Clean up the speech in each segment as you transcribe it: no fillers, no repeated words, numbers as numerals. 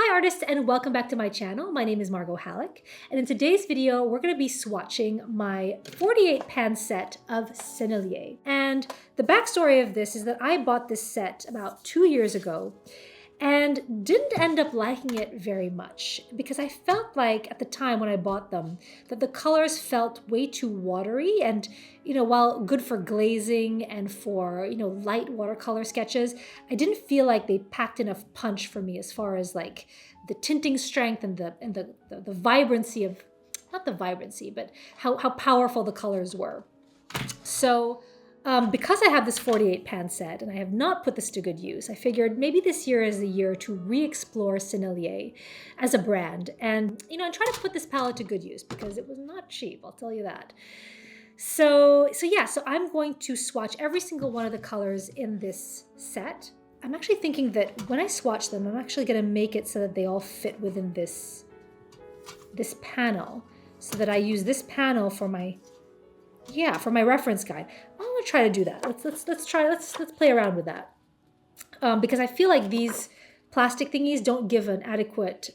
Hi artists and welcome back to my channel. My name is Margot, and in today's video we're going to be swatching my 48 pan set of Sennelier. And the backstory of this is that I bought this set about 2 years ago and didn't end up liking it very much because I felt like at the time when I bought them that the colors felt way too watery and, while good for glazing and for, light watercolor sketches, I didn't feel like they packed enough punch for me as far as like the tinting strength and the vibrancy of, not the vibrancy, but how powerful the colors were. So because I have this 48 pan set and I have not put this to good use, I figured maybe this year is the year to re-explore Sennelier as a brand and, and try to put this palette to good use because it was not cheap, I'll tell you that. So I'm going to swatch every single one of the colors in this set. I'm actually thinking that when I swatch them, I'm actually going to make it so that they all fit within this panel, so that I use this panel for my reference guide. I'm gonna try to do that. Let's play around with that because I feel like these plastic thingies don't give an adequate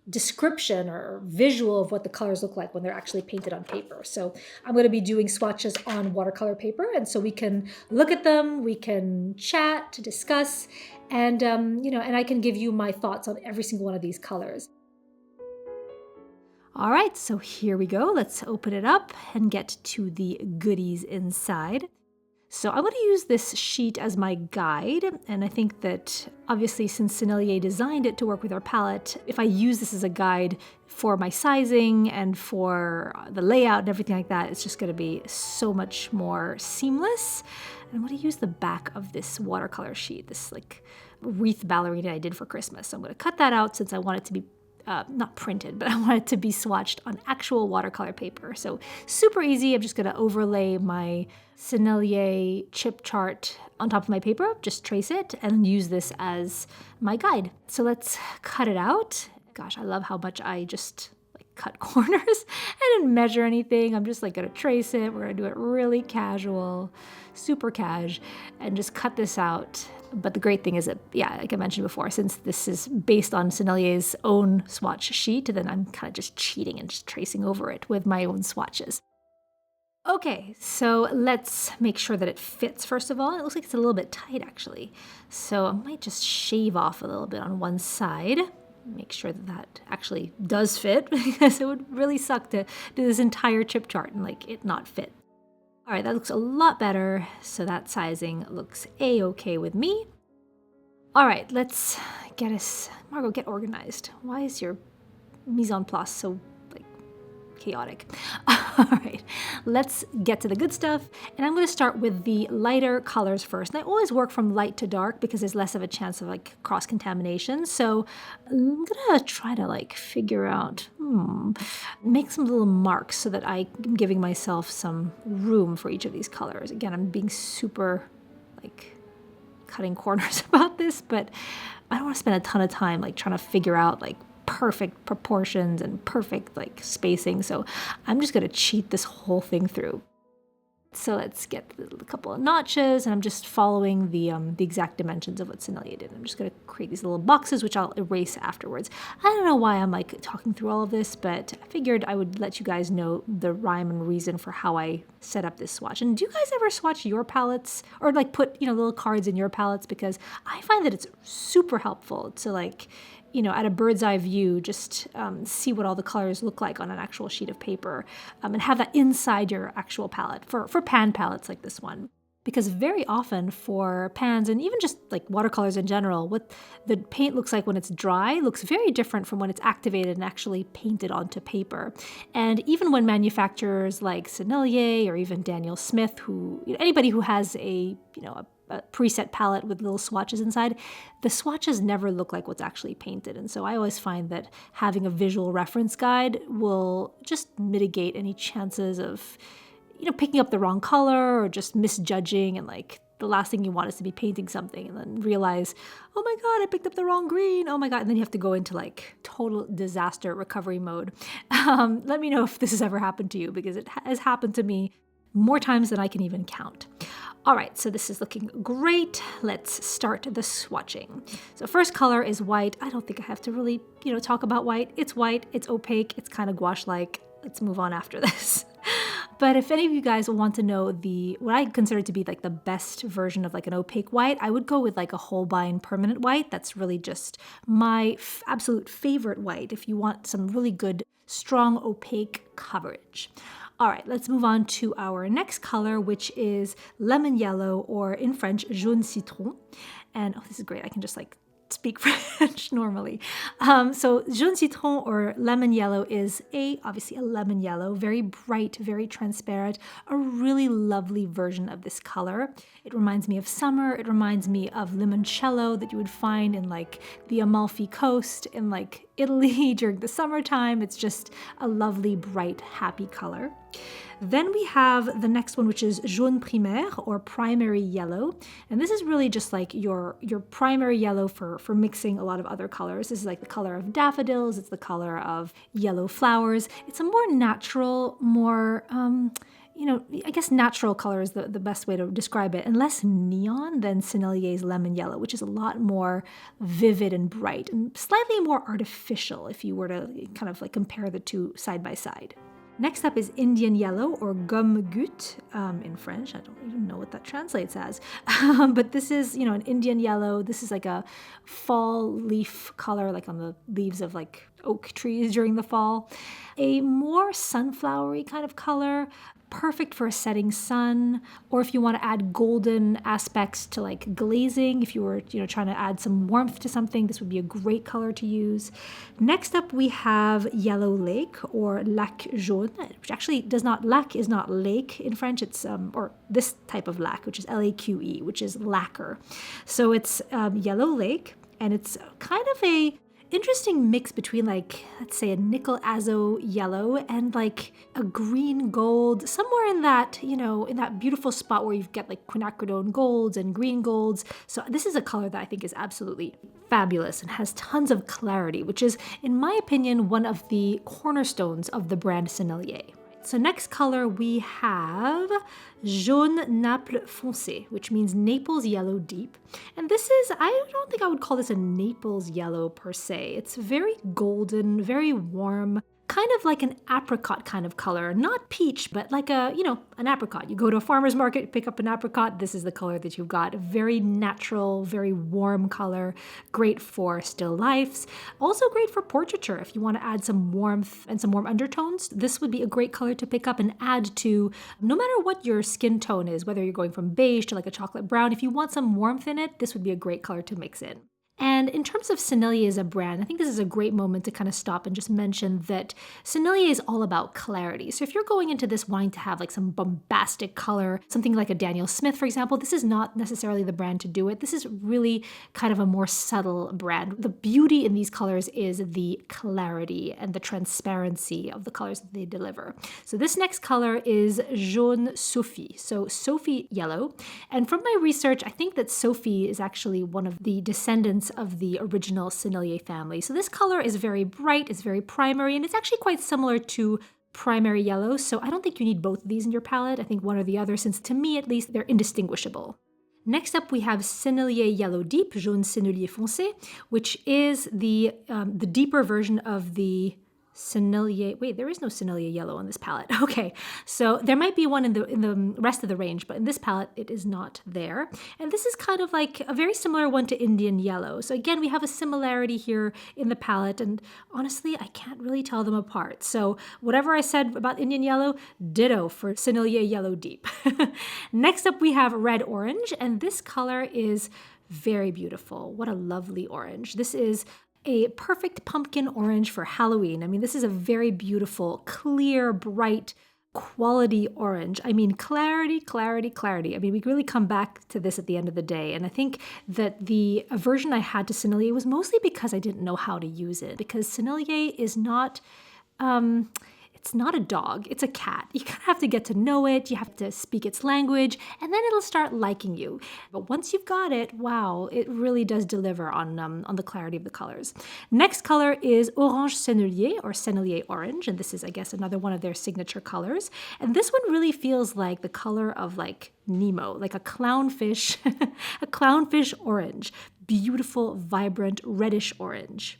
description or visual of what the colors look like when they're actually painted on paper. So I'm going to be doing swatches on watercolor paper, and so we can look at them, we can chat, discuss, and and I can give you my thoughts on every single one of these colors. All right, so here we go. Let's open it up and get to the goodies inside. So I'm going to use this sheet as my guide, and I think that obviously since Sennelier designed it to work with our palette, if I use this as a guide for my sizing and for the layout and everything like that, it's just going to be so much more seamless. And I'm going to use the back of this watercolor sheet, this like wreath ballerina I did for Christmas. So I'm going to cut that out since I want it to be not printed, but I want it to be swatched on actual watercolor paper. So super easy. I'm just going to overlay my Sennelier chip chart on top of my paper, just trace it and use this as my guide. So let's cut it out. Gosh, I love how much I just cut corners. I didn't measure anything. I'm just going to trace it. We're going to do it really casual, super cash, and just cut this out. But the great thing is that, like I mentioned before, since this is based on Sennelier's own swatch sheet, then I'm kind of just cheating and just tracing over it with my own swatches. Okay, so let's make sure that it fits first of all. It looks like it's a little bit tight actually. So I might just shave off a little bit on one side. Make sure that that actually does fit because it would really suck to do this entire chip chart and it not fit. All right, that looks a lot better. So that sizing looks a-okay with me. All right, let's Margot, get organized. Why is your mise en place so chaotic? All right, let's get to the good stuff. And I'm going to start with the lighter colors first. And I always work from light to dark because there's less of a chance of cross-contamination. So I'm going to try to figure out, make some little marks so that I'm giving myself some room for each of these colors. Again, I'm being super cutting corners about this, but I don't want to spend a ton of time trying to figure out perfect proportions and perfect spacing. So I'm just going to cheat this whole thing through. So let's get a couple of notches, and I'm just following the exact dimensions of what Sennelier did. I'm just going to create these little boxes, which I'll erase afterwards. I don't know why I'm talking through all of this, but I figured I would let you guys know the rhyme and reason for how I set up this swatch. And do you guys ever swatch your palettes or put little cards in your palettes? Because I find that it's super helpful to at a bird's eye view, just see what all the colors look like on an actual sheet of paper and have that inside your actual palette for pan palettes like this one. Because very often for pans and even just watercolors in general, what the paint looks like when it's dry looks very different from when it's activated and actually painted onto paper. And even when manufacturers like Sennelier or even Daniel Smith, anybody who has a preset palette with little swatches inside, the swatches never look like what's actually painted. And so I always find that having a visual reference guide will just mitigate any chances of, picking up the wrong color or just misjudging, and the last thing you want is to be painting something and then realize, oh my God, I picked up the wrong green. Oh my God. And then you have to go into total disaster recovery mode. Let me know if this has ever happened to you, because it has happened to me more times than I can even count. All right, so this is looking great. Let's start the swatching. So first color is white. I don't think I have to really, talk about white. It's white, it's opaque, it's kind of gouache-like. Let's move on after this. But if any of you guys want to know what I consider to be like the best version of like an opaque white, I would go with like a Holbein permanent white. That's really just my absolute favorite white if you want some really good, strong, opaque coverage. All right, let's move on to our next color, which is lemon yellow, or in French, jaune citron. And oh, this is great. I can just like speak French normally. So jaune citron or lemon yellow is obviously a lemon yellow, very bright, very transparent, a really lovely version of this color. It reminds me of summer. It reminds me of limoncello that you would find in like the Amalfi Coast in like Italy during the summertime. It's just a lovely, bright, happy color. Then we have the next one, which is jaune primaire, or primary yellow. And this is really just like your primary yellow for mixing a lot of other colors. This is like the color of daffodils. It's the color of yellow flowers. It's a more natural, more, I guess natural color is the best way to describe it, and less neon than Sennelier's lemon yellow, which is a lot more vivid and bright and slightly more artificial if you were to kind of like compare the two side by side. Next up is Indian yellow, or gomme goutte in French. I don't even know what that translates as. But this is, an Indian yellow. This is like a fall leaf color, like on the leaves of like oak trees during the fall. A more sunflowery kind of color, perfect for a setting sun, or if you want to add golden aspects to like glazing, if you were trying to add some warmth to something, this would be a great color to use. Next up we have yellow lake, or lac jaune, which actually lac is not lake in French. It's or this type of lac, which is LAQE, which is lacquer. So it's yellow lake, and it's kind of a interesting mix between like, let's say, a nickel azo yellow and like a green gold, somewhere in that, in that beautiful spot where you've got like quinacridone golds and green golds. So this is a color that I think is absolutely fabulous and has tons of clarity, which is, in my opinion, one of the cornerstones of the brand Sennelier. So next color we have jaune Naples foncé, which means Naples yellow deep. And this is, I don't think I would call this a Naples yellow per se. It's very golden, very warm, kind of like an apricot kind of color. Not peach, but like an apricot. You go to a farmer's market, pick up an apricot, this is the color that you've got. Very natural, very warm color, great for still lifes. Also great for portraiture if you want to add some warmth and some warm undertones. This would be a great color to pick up and add to, no matter what your skin tone is, whether you're going from beige to like a chocolate brown. If you want some warmth in it, this would be a great color to mix in. And in terms of Sennelier as a brand, I think this is a great moment to kind of stop and just mention that Sennelier is all about clarity. So if you're going into this wanting to have like some bombastic color, something like a Daniel Smith, for example, this is not necessarily the brand to do it. This is really kind of a more subtle brand. The beauty in these colors is the clarity and the transparency of the colors that they deliver. So this next color is jaune Sophie, so Sophie yellow. And from my research, I think that Sophie is actually one of the descendants of the original Sennelier family. So this color is very bright, it's very primary, and it's actually quite similar to primary yellow. So I don't think you need both of these in your palette. I think one or the other, since to me at least, they're indistinguishable. Next up, we have Sennelier Yellow Deep, Jaune Sennelier Foncé, which is the deeper version of the Sennelier. Wait, there is no Sennelier yellow on this palette. Okay, so there might be one in the rest of the range, but in this palette it is not there. And this is kind of like a very similar one to Indian yellow. So again, we have a similarity here in the palette, and honestly, I can't really tell them apart. So whatever I said about Indian yellow, ditto for Sennelier Yellow Deep. Next up, we have red orange, and this color is very beautiful. What a lovely orange. This is a perfect pumpkin orange for Halloween. I mean, this is a very beautiful, clear, bright, quality orange. I mean, clarity, clarity, clarity. I mean, we really come back to this at the end of the day. And I think that the aversion I had to Sennelier was mostly because I didn't know how to use it. Because Sennelier is not, It's not a dog, it's a cat. You kind of have to get to know it, you have to speak its language, and then it'll start liking you. But once you've got it, wow, it really does deliver on the clarity of the colors. Next color is Orange Sennelier, or Sennelier Orange, and this is, I guess, another one of their signature colors. And this one really feels like the color of like Nemo, like a clownfish, a clownfish orange. Beautiful, vibrant, reddish orange.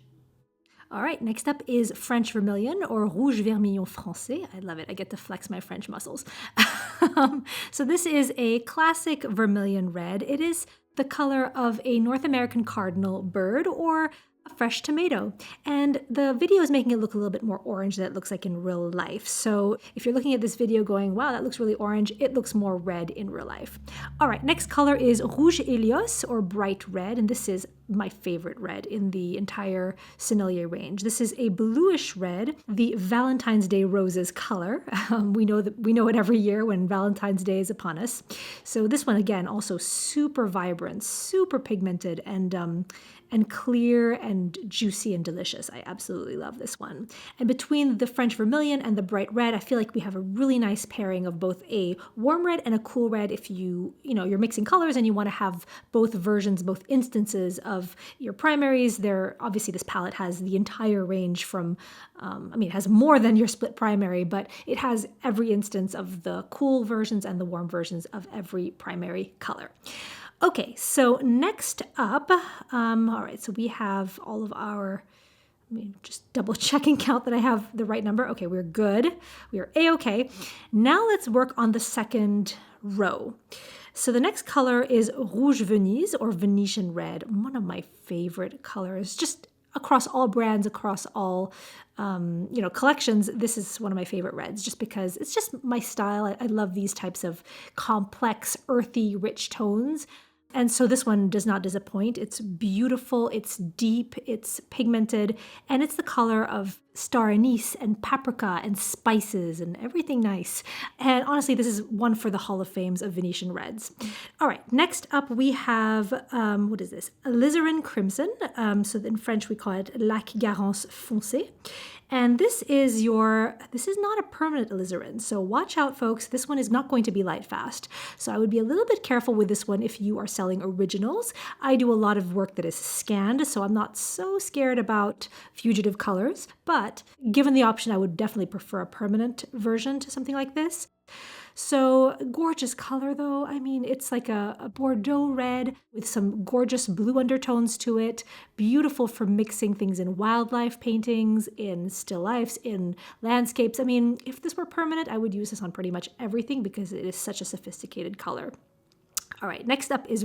All right, next up is French Vermilion, or Rouge Vermillon Français. I love it. I get to flex my French muscles. So this is a classic vermilion red. It is the color of a North American cardinal bird, or a fresh tomato. And the video is making it look a little bit more orange than it looks like in real life. So if you're looking at this video going, wow, that looks really orange, it looks more red in real life. All right, next color is Rouge Helios, or bright red. And this is my favorite red in the entire Sennelier range. This is a bluish red, the Valentine's Day roses color. We know it every year when Valentine's Day is upon us. So this one, again, also super vibrant, super pigmented, and clear and juicy and delicious. I absolutely love this one. And between the French Vermilion and the bright red, I feel like we have a really nice pairing of both a warm red and a cool red. If you're mixing colors and you want to have both versions, both instances of your primaries, obviously this palette has the entire range from, it has more than your split primary, but it has every instance of the cool versions and the warm versions of every primary color. Okay, so next up, all right, so we have all of our, just double check and count that I have the right number. Okay, we're good. We are A-okay. Now let's work on the second row. So the next color is Rouge Venise, or Venetian red, one of my favorite colors, just across all brands, across all collections. This is one of my favorite reds just because it's just my style. I love these types of complex, earthy, rich tones. And so this one does not disappoint. It's beautiful, it's deep, it's pigmented, and it's the color of star anise and paprika and spices and everything nice. And honestly, this is one for the Hall of Fames of Venetian reds. All right, next up we have, what is this? Alizarin Crimson. So in French we call it Lac Garance Foncé. And this is not a permanent alizarin. So watch out, folks. This one is not going to be light fast. So I would be a little bit careful with this one if you are selling originals. I do a lot of work that is scanned, so I'm not so scared about fugitive colors. But given the option, I would definitely prefer a permanent version to something like this. So gorgeous color though. It's like a Bordeaux red with some gorgeous blue undertones to it. Beautiful for mixing things in wildlife paintings, in still lifes, in landscapes. If this were permanent, I would use this on pretty much everything because it is such a sophisticated color. All right, next up is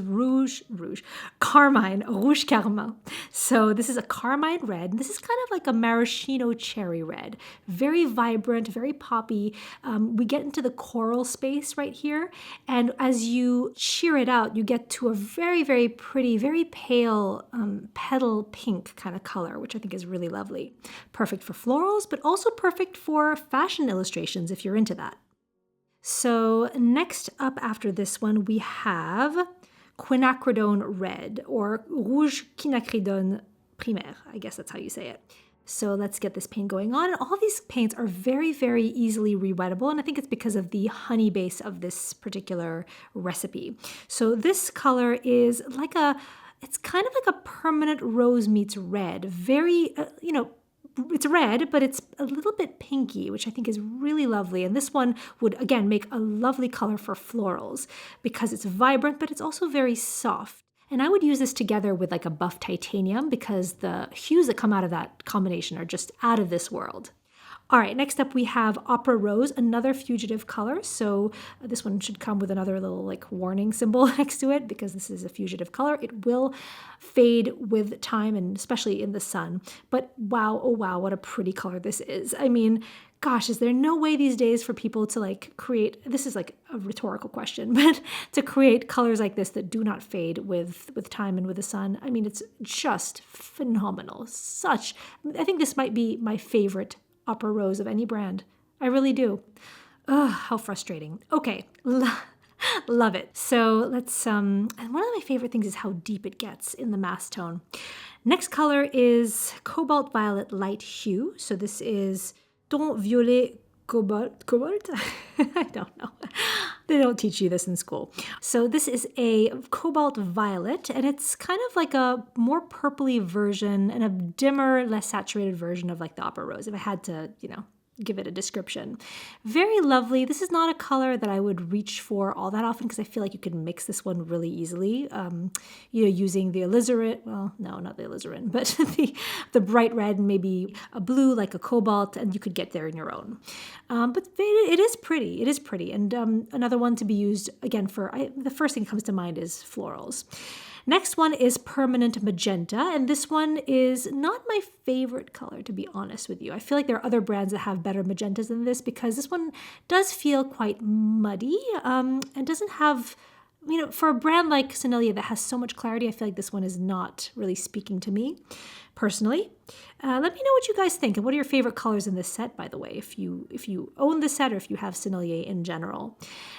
Carmine, Rouge Carmin. So this is a carmine red. And this is kind of like a maraschino cherry red. Very vibrant, very poppy. We get into the coral space right here. And as you sheer it out, you get to a very, very pretty, very pale petal pink kind of color, which I think is really lovely. Perfect for florals, but also perfect for fashion illustrations if you're into that. So next up after this one, we have Quinacridone Red, or Rouge Quinacridone Primaire. I guess that's how you say it. So let's get this paint going on. And all these paints are very, very easily rewettable, and I think it's because of the honey base of this particular recipe. So this color is it's kind of like a permanent rose meets red. Very, it's red, but it's a little bit pinky, which I think is really lovely. And this one would, again, make a lovely color for florals because it's vibrant, but it's also very soft. And I would use this together with like a buff titanium because the hues that come out of that combination are just out of this world. All right, next up we have Opera Rose, another fugitive color. So this one should come with another little warning symbol next to it because this is a fugitive color. It will fade with time and especially in the sun. But wow, oh wow, what a pretty color this is. Gosh, is there no way these days for people to create, this is like a rhetorical question, but to create colors like this that do not fade with time and with the sun? It's just phenomenal. I think this might be my favorite Opera Rose of any brand. I really do. Ugh, how frustrating. Okay, love it. So let's, and one of my favorite things is how deep it gets in the mass tone. Next color is Cobalt Violet Light Hue. So this is Ton Violet cobalt? I don't know. They don't teach you this in school. So this is a cobalt violet, and it's kind of like a more purpley version and a dimmer, less saturated version of like the opera rose, if I had to, give it a description. Very lovely. This is not a color that I would reach for all that often because I feel like you can mix this one really easily, using the alizarin, well, no, not the alizarin, but the bright red and maybe a blue like a cobalt, and you could get there in your own. But it is pretty. It is pretty. And another one to be used, again, the first thing that comes to mind is florals. Next one is permanent magenta, and this one is not my favorite color, to be honest with you. I feel like there are other brands that have better magentas than this because this one does feel quite muddy and doesn't have, for a brand like Sennelier that has so much clarity, I feel like this one is not really speaking to me personally. Let me know what you guys think and what are your favorite colors in this set, by the way, if you own this set or if you have Sennelier in general.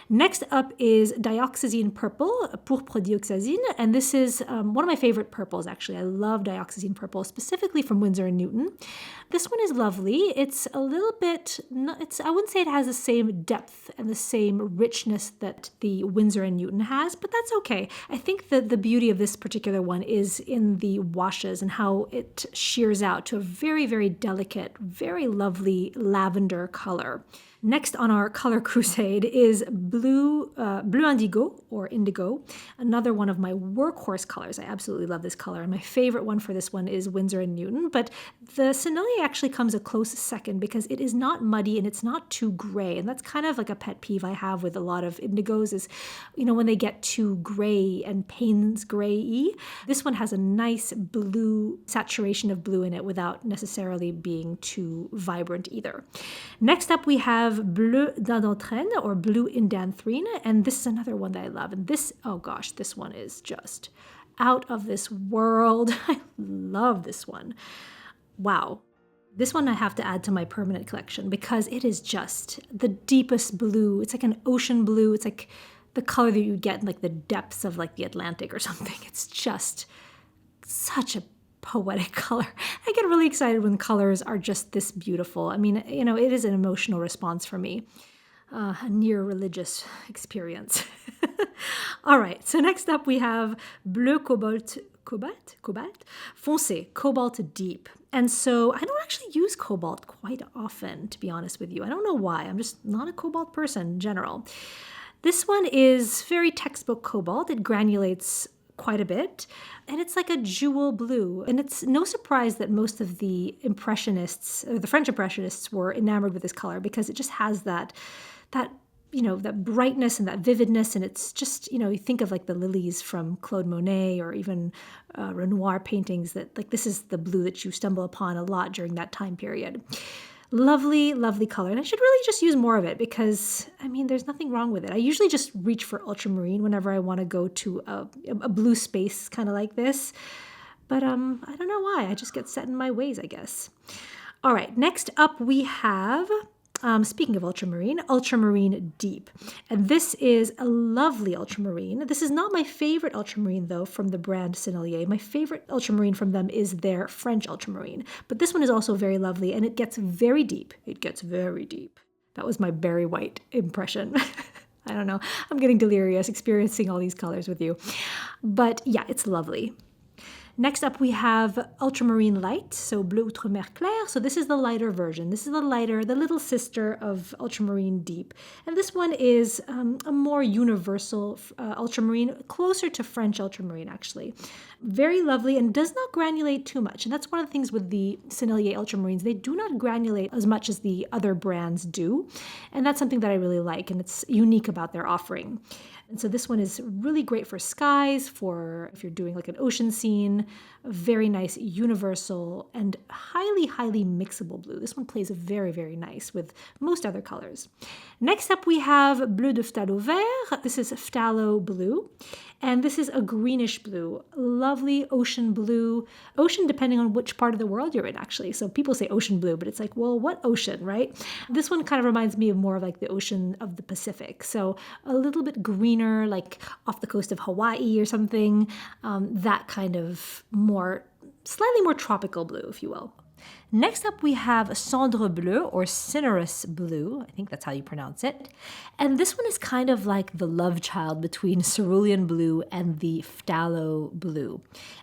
Next up is dioxazine purple, pourpre dioxazine, and this is one of my favorite purples, actually. I love dioxazine purple, specifically from Winsor & Newton. This one is lovely. It's a little bit, I wouldn't say it has the same depth and the same richness that the Winsor & Newton has, but that's okay. I think that the beauty of this particular one is in the washes and how it shears out to a very, very delicate, very lovely lavender color. Next on our color crusade is blue indigo, or indigo, another one of my workhorse colors. I absolutely love this color, and my favorite one for this one is Winsor & Newton, but the Sennelier actually comes a close second because it is not muddy and it's not too gray, and that's kind of like a pet peeve I have with a lot of indigos is, when they get too gray and Payne's gray-y. This one has a nice blue, saturation of blue in it without necessarily being too vibrant either. Next up we have bleu d'Andanthrène, or blue indanthrine, and this is another one that I love. And this, oh gosh, this one is just out of this world. I love this one. Wow. This one I have to add to my permanent collection because it is just the deepest blue. It's like an ocean blue. It's like the color that you get in like the depths of like the Atlantic or something. It's just such a poetic color. I get really excited when colors are just this beautiful. I mean, it is an emotional response for me, a near religious experience. All right, so next up we have bleu cobalt foncé, cobalt deep. And so I don't actually use cobalt quite often, to be honest with you. I don't know why. I'm just not a cobalt person in general. This one is very textbook cobalt. It granulates quite a bit, and it's like a jewel blue. And it's no surprise that most of the Impressionists, or the French Impressionists, were enamored with this color because it just has that brightness and that vividness, and it's just, you think of like the lilies from Claude Monet or even Renoir paintings, that like this is the blue that you stumble upon a lot during that time period. Lovely, lovely color. And I should really just use more of it because, there's nothing wrong with it. I usually just reach for ultramarine whenever I want to go to a blue space kind of like this. But I don't know why. I just get set in my ways, I guess. All right, next up we have, speaking of ultramarine deep. And this is a lovely ultramarine. This is not my favorite ultramarine, though, from the brand Sennelier. My favorite ultramarine from them is their French ultramarine. But this one is also very lovely, and it gets very deep. It gets very deep. That was my Barry White impression. I don't know. I'm getting delirious experiencing all these colors with you. But yeah, it's lovely. Next up, we have ultramarine light, so bleu outre-mer clair. So this is the lighter version. This is the little sister of ultramarine deep. And this one is a more universal ultramarine, closer to French ultramarine, actually. Very lovely and does not granulate too much. And that's one of the things with the Sennelier ultramarines. They do not granulate as much as the other brands do. And that's something that I really like, and it's unique about their offering. And so this one is really great for skies, for if you're doing like an ocean scene, a very nice universal and highly, highly mixable blue. This one plays very, very nice with most other colors. Next up we have bleu de phthalo vert. This is phthalo blue. And this is a greenish blue, lovely ocean blue. Ocean depending on which part of the world you're in, actually. So people say ocean blue, but it's like, well, what ocean, right? This one kind of reminds me of more of like the ocean of the Pacific. So a little bit greener, like off the coast of Hawaii or something. That kind of slightly more tropical blue, if you will. Next up, we have cendre bleu or cinerous blue. I think that's how you pronounce it. And this one is kind of like the love child between cerulean blue and the phthalo blue.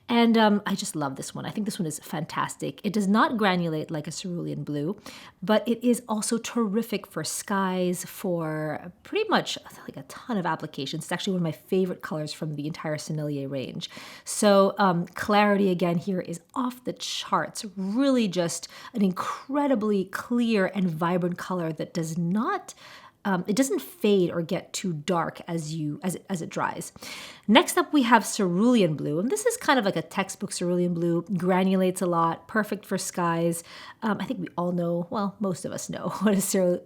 And I just love this one. I think this one is fantastic. It does not granulate like a cerulean blue, but it is also terrific for skies, for pretty much like a ton of applications. It's actually one of my favorite colors from the entire Sennelier range. So clarity again here is off the charts. Really just an incredibly clear and vibrant color that does not it doesn't fade or get too dark as it dries. Next up, we have cerulean blue, and this is kind of like a textbook cerulean blue. Granulates a lot, perfect for skies. I think we all know, well, most of us know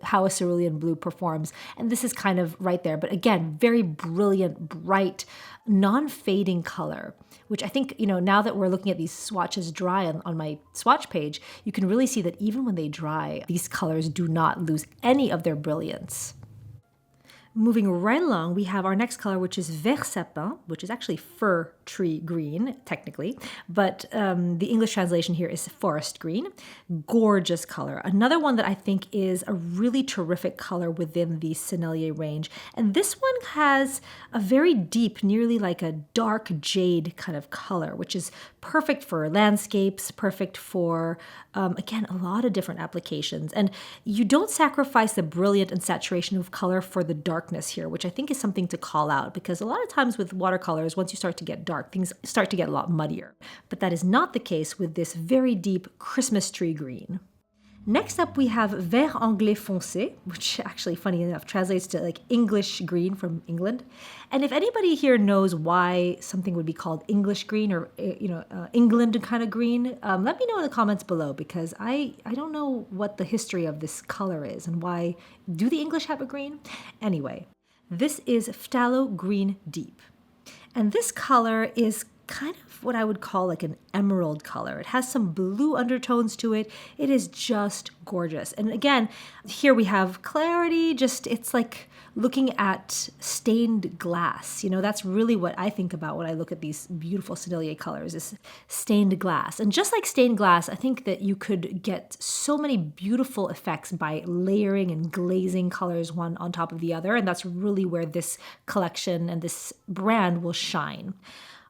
how a cerulean blue performs, and this is kind of right there. But again, very brilliant, bright, non-fading color, which I think, now that we're looking at these swatches dry on my swatch page, you can really see that even when they dry, these colors do not lose any of their brilliance. Moving right along, we have our next color, which is vert sapin, which is actually fir tree green, technically, but the English translation here is forest green. Gorgeous color. Another one that I think is a really terrific color within the Sennelier range. And this one has a very deep, nearly like a dark jade kind of color, which is perfect for landscapes, perfect for, again, a lot of different applications. And you don't sacrifice the brilliant and saturation of color for the darkness here, which I think is something to call out, because a lot of times with watercolors, once you start to get dark, things start to get a lot muddier. But that is not the case with this very deep Christmas tree green. Next up, we have vert anglais foncé, which actually, funny enough, translates to like English green from England. And if anybody here knows why something would be called English green or, England kind of green, let me know in the comments below, because I don't know what the history of this color is and why. Do the English have a green? Anyway, this is phthalo green deep. And this color is kind of what I would call like an emerald color. It has some blue undertones to it. It is just gorgeous. And again, here we have clarity, it's like looking at stained glass. That's really what I think about when I look at these beautiful Sennelier colors, is stained glass. And just like stained glass, I think that you could get so many beautiful effects by layering and glazing colors one on top of the other. And that's really where this collection and this brand will shine.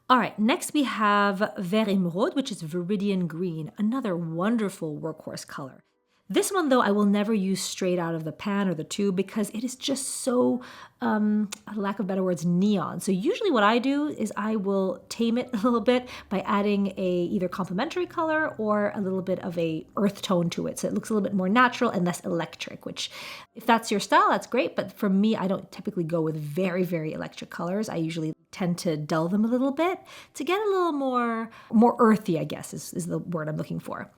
All right, next we have vert émeraude, which is viridian green, another wonderful workhorse color. This one, though, I will never use straight out of the pan or the tube because it is just so, lack of better words, neon. So usually what I do is I will tame it a little bit by adding a either complementary color or a little bit of a earth tone to it. So it looks a little bit more natural and less electric, which if that's your style, that's great. But for me, I don't typically go with very, very electric colors. I usually tend to dull them a little bit to get a little more earthy, I guess is the word I'm looking for.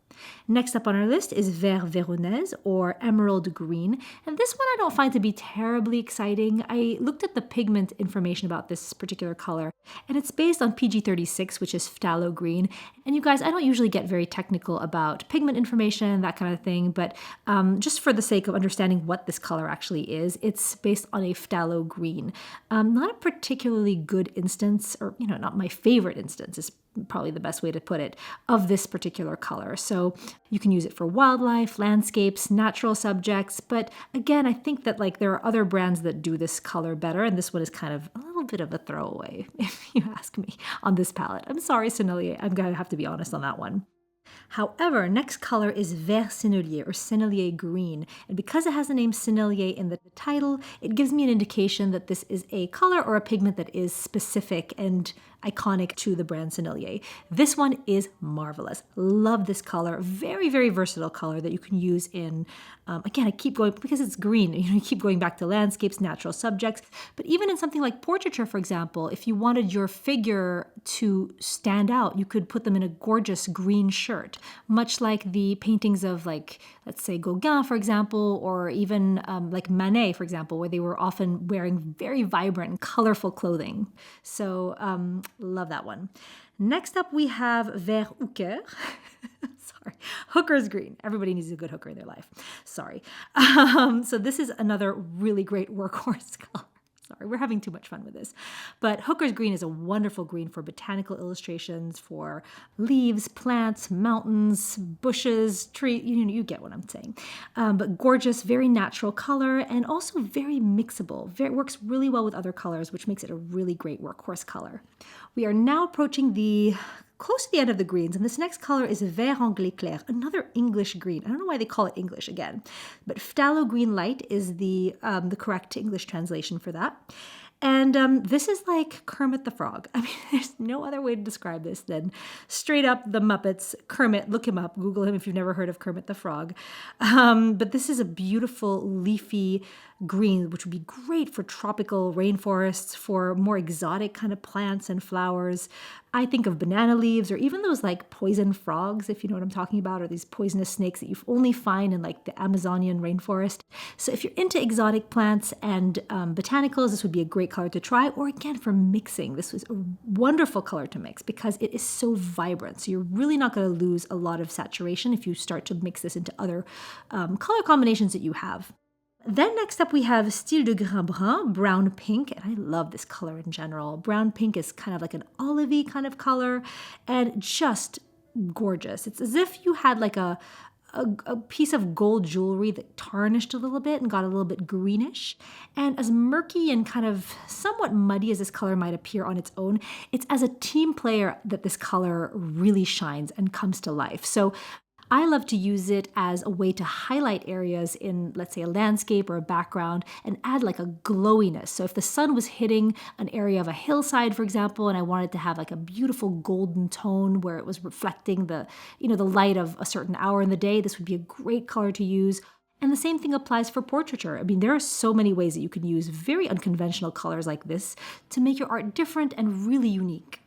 Next up on our list is vert veronese or emerald green. And this one I don't find to be terribly exciting. I looked at the pigment information about this particular color, and it's based on PG36, which is phthalo green. And you guys, I don't usually get very technical about pigment information, that kind of thing, but just for the sake of understanding what this color actually is, it's based on a phthalo green. Not a particularly good instance, or not my favorite instance is probably the best way to put it, of this particular color. So you can use it for wildlife, landscapes, natural subjects. But again, I think that there are other brands that do this color better. And this one is kind of a little bit of a throwaway, if you ask me, on this palette. I'm sorry, Sennelier. I'm going to have to be honest on that one. However, next color is vert Sennelier or Sennelier green. And because it has the name Sennelier in the title, it gives me an indication that this is a color or a pigment that is specific and iconic to the brand Sennelier. This one is marvelous. Love this color. Very, very versatile color that you can use in, again, I keep going, because it's green, you keep going back to landscapes, natural subjects, but even in something like portraiture, for example, if you wanted your figure to stand out, you could put them in a gorgeous green shirt, much like the paintings of let's say Gauguin, for example, or even like Manet, for example, where they were often wearing very vibrant and colorful clothing. So love that one. Next up, we have vert hooker. Sorry, hooker's green. Everybody needs a good hooker in their life. Sorry. So this is another really great workhorse color. Sorry, we're having too much fun with this. But Hooker's green is a wonderful green for botanical illustrations, for leaves, plants, mountains, bushes, trees. You get what I'm saying. But gorgeous, very natural color, and also very mixable. Works really well with other colors, which makes it a really great workhorse color. We are now approaching close to the end of the greens, and this next color is Vert Anglais Clair, another English green. I don't know why they call it English again, but phthalo green light is the correct English translation for that. And this is like Kermit the Frog. I mean, there's no other way to describe this than straight up the Muppets. Kermit, look him up, Google him if you've never heard of Kermit the Frog. But this is a beautiful leafy green, which would be great for tropical rainforests, for more exotic kind of plants and flowers. I think of banana leaves, or even those like poison frogs, if you know what I'm talking about, or these poisonous snakes that you only find in like the Amazonian rainforest. So if you're into exotic plants and botanicals, this would be a great color to try. Or again, for mixing, this was a wonderful color to mix because it is so vibrant. So you're really not going to lose a lot of saturation if you start to mix this into other color combinations that you have. Then next up we have Style de Grain Brun, brown pink, and I love this color in general. Brown pink is kind of like an olivey kind of color and just gorgeous. It's as if you had like a piece of gold jewelry that tarnished a little bit and got a little bit greenish. And as murky and kind of somewhat muddy as this color might appear on its own, it's as a team player that this color really shines and comes to life. So I love to use it as a way to highlight areas in, let's say, a landscape or a background and add like a glowiness. So if the sun was hitting an area of a hillside, for example, and I wanted to have like a beautiful golden tone where it was reflecting the light of a certain hour in the day, this would be a great color to use. And the same thing applies for portraiture. I mean, there are so many ways that you can use very unconventional colors like this to make your art different and really unique.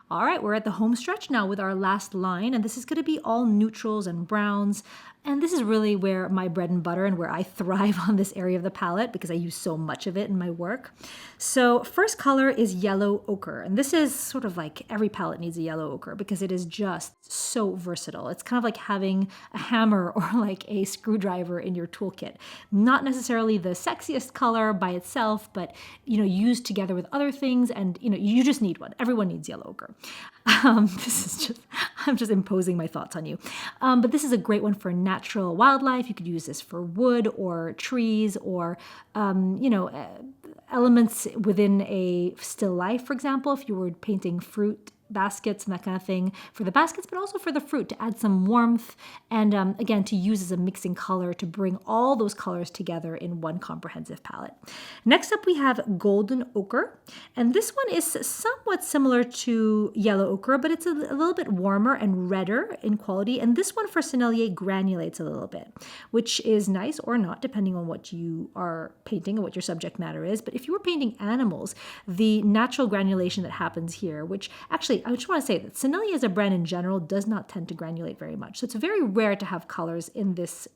All right, we're at the home stretch now with our last line, and this is going to be all neutrals and browns. And this is really where my bread and butter and where I thrive on this area of the palette because I use so much of it in my work. So first color is yellow ochre. And this is sort of like every palette needs a yellow ochre because it is just so versatile. It's kind of like having a hammer or like a screwdriver in your toolkit. Not necessarily the sexiest color by itself, but used together with other things, and you just need one. Everyone needs yellow ochre. I'm just imposing my thoughts on you. But this is a great one for natural wildlife. You could use this for wood or trees or, elements within a still life, for example, if you were painting fruit baskets and that kind of thing for the baskets, but also for the fruit to add some warmth and again to use as a mixing color to bring all those colors together in one comprehensive palette. Next up we have golden ochre, and this one is somewhat similar to yellow ochre, but it's a little bit warmer and redder in quality, and this one for Sennelier granulates a little bit, which is nice or not depending on what you are painting and what your subject matter is. But if you were painting animals, the natural granulation that happens here, which actually I just want to say that Sennelier as a brand in general does not tend to granulate very much. So it's very rare to have colors in this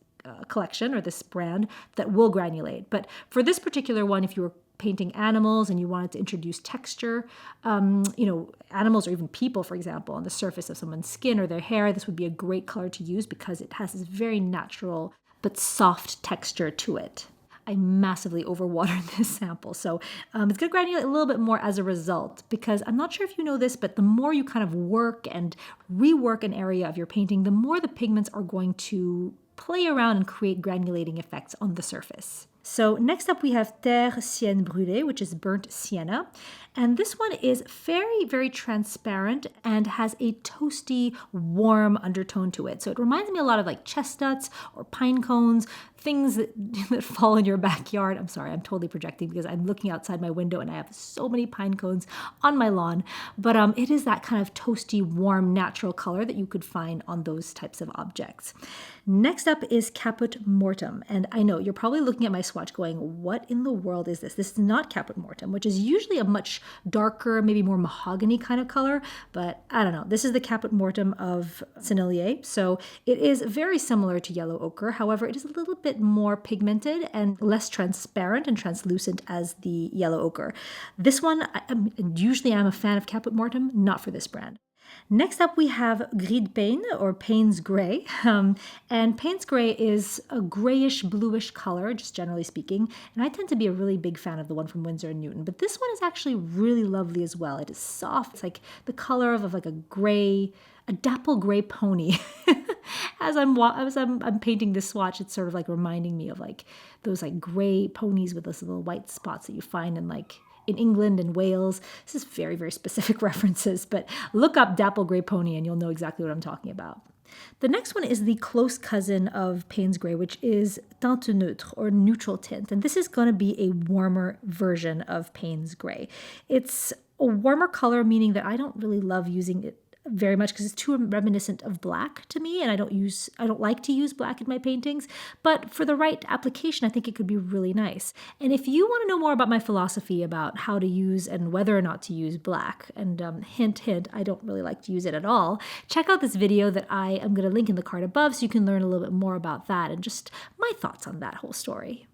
collection or this brand that will granulate. But for this particular one, if you were painting animals and you wanted to introduce texture, animals or even people, for example, on the surface of someone's skin or their hair, this would be a great color to use because it has this very natural but soft texture to it. I massively overwatered this sample. So it's going to granulate a little bit more as a result, because I'm not sure if you know this, but the more you kind of work and rework an area of your painting, the more the pigments are going to play around and create granulating effects on the surface. So next up we have Terre Sienne Brûlée, which is burnt sienna. And this one is very, very transparent and has a toasty, warm undertone to it. So it reminds me a lot of like chestnuts or pine cones, things that fall in your backyard. I'm sorry, I'm totally projecting because I'm looking outside my window and I have so many pine cones on my lawn. But it is that kind of toasty, warm, natural color that you could find on those types of objects. Next up is Caput Mortuum. And I know you're probably looking at my swatch going, what in the world is this? This is not Caput Mortuum, which is usually a much darker, maybe more mahogany kind of color, but I don't know. This is the Caput Mortuum of Sennelier. So it is very similar to yellow ochre. However, it is a little bit more pigmented and less transparent and translucent as the yellow ochre. This one, usually I'm a fan of Caput Mortuum, not for this brand. Next up, we have gris de Payne, or Payne's Gray. And Payne's Gray is a grayish, bluish color, just generally speaking. And I tend to be a really big fan of the one from Winsor & Newton. But this one is actually really lovely as well. It is soft. It's like the color of like a dapple gray pony. As I'm painting this swatch, it's sort of like reminding me of like those like gray ponies with those little white spots that you find in England and Wales. This is very, very specific references, but look up dapple gray pony and you'll know exactly what I'm talking about. The next one is the close cousin of Payne's Gray, which is teinte neutre, or neutral tint. And this is going to be a warmer version of Payne's Gray. It's a warmer color, meaning that I don't really love using it very much because it's too reminiscent of black to me, and I don't like to use black in my paintings, but for the right application, I think it could be really nice. And if you want to know more about my philosophy about how to use and whether or not to use black, and hint, I don't really like to use it at all, check out this video that I am going to link in the card above so you can learn a little bit more about that and just my thoughts on that whole story.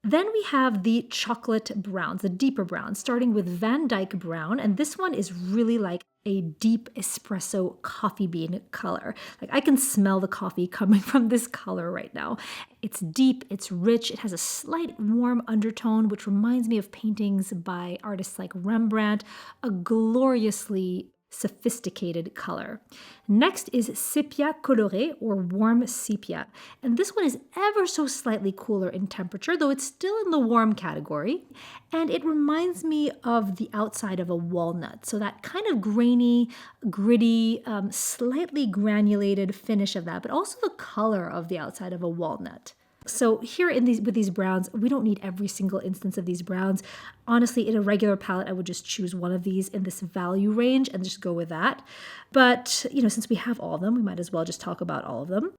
Then we have the chocolate browns, the deeper browns, starting with Van Dyke Brown. And this one is really like a deep espresso coffee bean color. Like I can smell the coffee coming from this color right now. It's deep, it's rich, it has a slight warm undertone, which reminds me of paintings by artists like Rembrandt, a gloriously sophisticated color. Next is Sepia Coloré, or warm sepia. And this one is ever so slightly cooler in temperature, though it's still in the warm category. And it reminds me of the outside of a walnut. So that kind of grainy, gritty, slightly granulated finish of that, but also the color of the outside of a walnut. So here with these browns, we don't need every single instance of these browns. Honestly, in a regular palette, I would just choose one of these in this value range and just go with that. But, since we have all of them, we might as well just talk about all of them.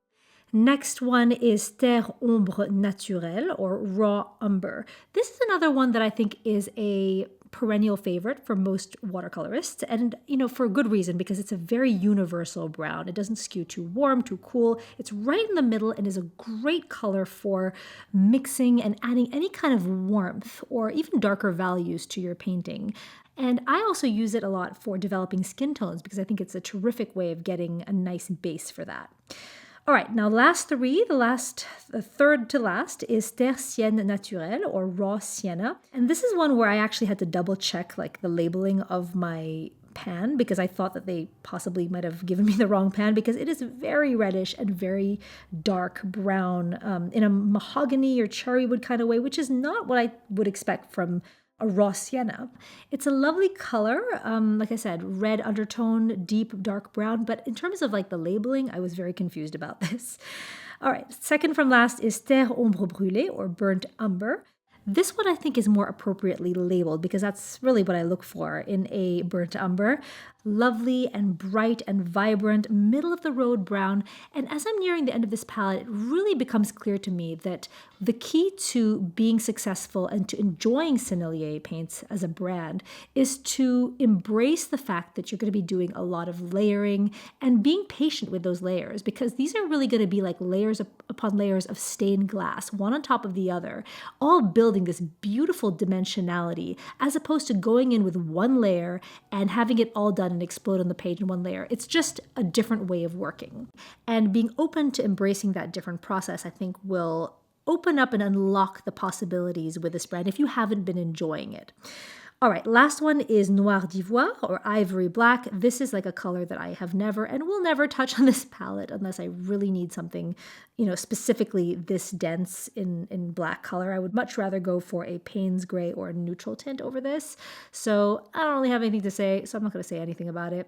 Next one is Terre Ombre Naturelle, or Raw Umber. This is another one that I think is a perennial favorite for most watercolorists, and for a good reason, because it's a very universal brown. It doesn't skew too warm, too cool. It's right in the middle and is a great color for mixing and adding any kind of warmth or even darker values to your painting. And I also use it a lot for developing skin tones because I think it's a terrific way of getting a nice base for that. All right, now the third to last is Terre Sienne Naturelle, or Raw Sienna. And this is one where I actually had to double check like the labeling of my pan because I thought that they possibly might have given me the wrong pan because it is very reddish and very dark brown in a mahogany or cherry wood kind of way, which is not what I would expect from a raw sienna. It's a lovely color, like I said, red undertone, deep dark brown, but in terms of like the labeling, I was very confused about this. All right, second from last is Terre Ombre Brûlée, or burnt umber. This one I think is more appropriately labeled because that's really what I look for in a burnt umber. Lovely and bright and vibrant, middle of the road brown. And as I'm nearing the end of this palette, it really becomes clear to me that the key to being successful and to enjoying Sennelier paints as a brand is to embrace the fact that you're going to be doing a lot of layering and being patient with those layers, because these are really going to be like layers upon layers of stained glass, one on top of the other, all building this beautiful dimensionality, as opposed to going in with one layer and having it all done and explode on the page in one layer. It's just a different way of working. And being open to embracing that different process, I think, will open up and unlock the possibilities with this brand if you haven't been enjoying it. All right, last one is Noir d'Ivoire, or Ivory Black. This is like a color that I have never and will never touch on this palette unless I really need something, specifically this dense in black color. I would much rather go for a Payne's Gray or a neutral tint over this. So I don't really have anything to say, so I'm not going to say anything about it.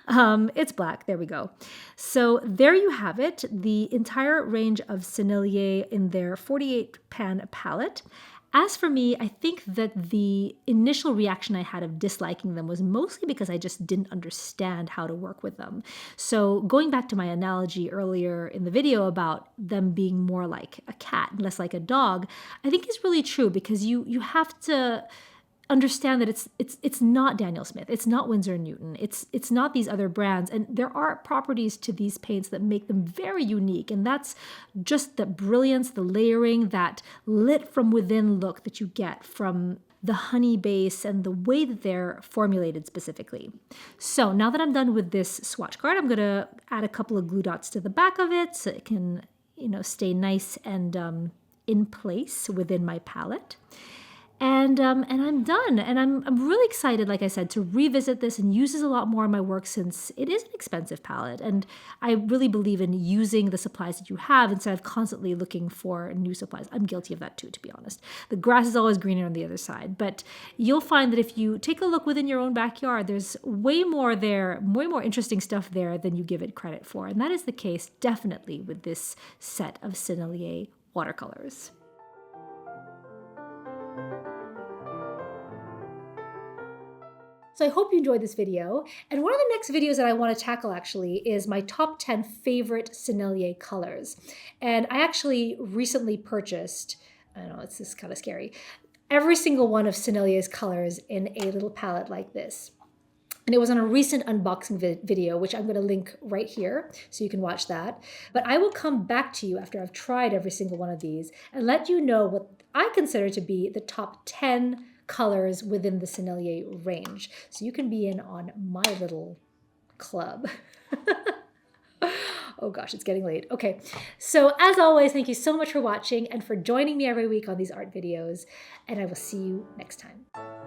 It's black. There we go. So there you have it, the entire range of Sennelier in their 48 pan palette. As for me, I think that the initial reaction I had of disliking them was mostly because I just didn't understand how to work with them. So going back to my analogy earlier in the video about them being more like a cat and less like a dog, I think is really true because you have to understand that it's not Daniel Smith, it's not Winsor & Newton, it's not these other brands, and there are properties to these paints that make them very unique, and that's just the brilliance, the layering, that lit from within look that you get from the honey base and the way that they're formulated specifically. So now that I'm done with this swatch card, I'm going to add a couple of glue dots to the back of it so it can, stay nice and in place within my palette. And I'm done. And I'm really excited, like I said, to revisit this and use this a lot more in my work since it is an expensive palette. And I really believe in using the supplies that you have instead of constantly looking for new supplies. I'm guilty of that too, to be honest. The grass is always greener on the other side. But you'll find that if you take a look within your own backyard, there's way more there, way more interesting stuff there than you give it credit for. And that is the case definitely with this set of Sennelier watercolors. So I hope you enjoyed this video. And one of the next videos that I want to tackle actually is my top 10 favorite Sennelier colors. And I actually recently purchased, I know it's just kind of scary, every single one of Sennelier's colors in a little palette like this. And it was on a recent unboxing video, which I'm going to link right here so you can watch that. But I will come back to you after I've tried every single one of these and let you know what I consider to be the top 10 colors within the Sennelier range. So you can be in on my little club. Oh gosh, it's getting late. Okay, so as always, thank you so much for watching and for joining me every week on these art videos, and I will see you next time.